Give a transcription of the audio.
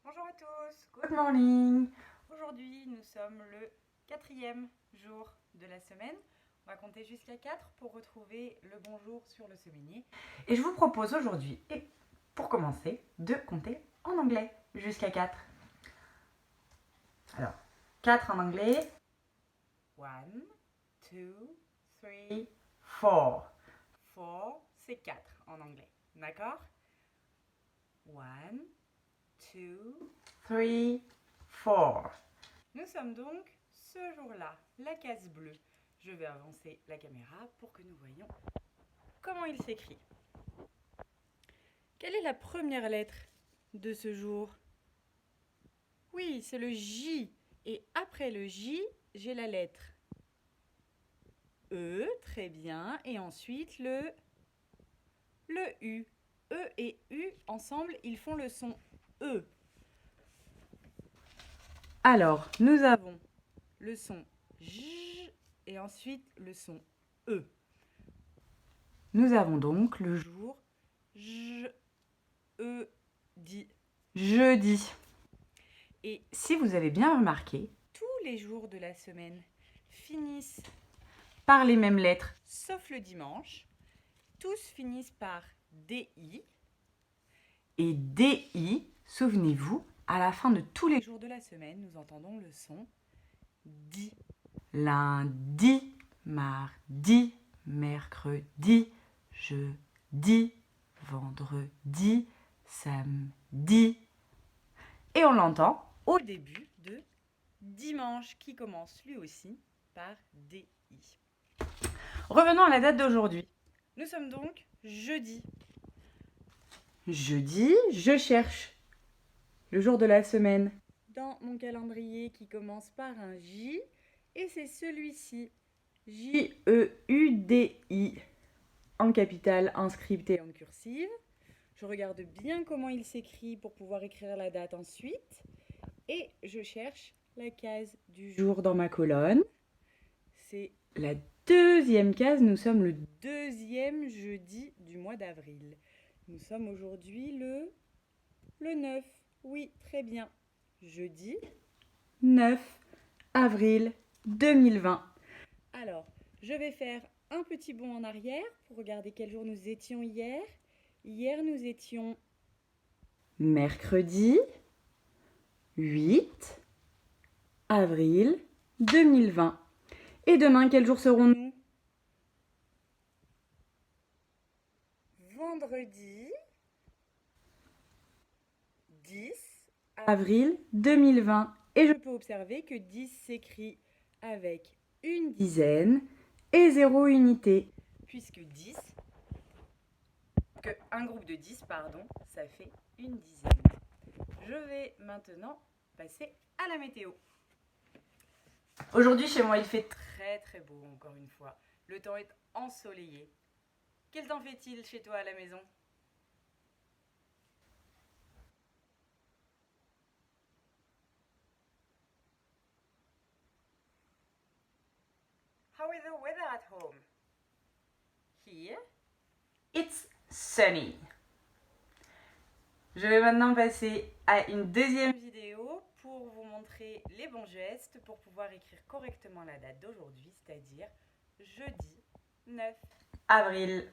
Bonjour à tous, good morning. Aujourd'hui nous sommes le 4e jour de la semaine. On va compter jusqu'à 4 pour retrouver le bonjour sur le semainier. Et je vous propose aujourd'hui, et pour commencer, de compter en anglais jusqu'à 4. Alors, 4 en anglais. 1, 2, 3, 4. 4, c'est 4 en anglais. D'accord? 1, 2, 3, 4. Nous sommes donc ce jour-là, la case bleue. Je vais avancer la caméra pour que nous voyions comment il s'écrit. Quelle est la première lettre de ce jour? Oui, c'est le J. Et après le J, j'ai la lettre E, très bien. Et ensuite le U. E et U, ensemble, ils font le son E. Alors, nous avons le son J et ensuite le son E. Nous avons donc le jour jeudi. Et si vous avez bien remarqué, tous les jours de la semaine finissent par les mêmes lettres, sauf le dimanche. Tous finissent par DI. Et DI, souvenez-vous, à la fin de tous les jours de la semaine, nous entendons le son DI. Lundi, mardi, mercredi, jeudi, vendredi, samedi. Et on l'entend au début de dimanche qui commence lui aussi par DI. Revenons à la date d'aujourd'hui. Nous sommes donc jeudi. Jeudi, je cherche le jour de la semaine dans mon calendrier qui commence par un J et c'est celui-ci. Jeudi en capitale, en script et en cursive. Je regarde bien comment il s'écrit pour pouvoir écrire la date ensuite. Et je cherche la case du jour dans ma colonne. C'est la deuxième case. Nous sommes le 2e jeudi du mois d'avril. Nous sommes aujourd'hui le 9. Oui, très bien. Jeudi 9 avril 2020. Alors, je vais faire un petit bond en arrière pour regarder quel jour nous étions hier. Hier, nous étions mercredi 8 avril 2020. Et demain, quel jour serons-nous? Vendredi 10 avril 2020. Et je peux observer que 10 s'écrit avec une dizaine et 0 unité. Puisque 10, un groupe de 10, ça fait une dizaine. Je vais maintenant passer à la météo. Aujourd'hui, chez moi, il fait très très beau, encore une fois. Le temps est ensoleillé. Quel temps fait-il chez toi à la maison? How is the weather at home? Here, it's sunny. Je vais maintenant passer à une deuxième vidéo pour vous montrer les bons gestes pour pouvoir écrire correctement la date d'aujourd'hui, c'est-à-dire jeudi 9 avril.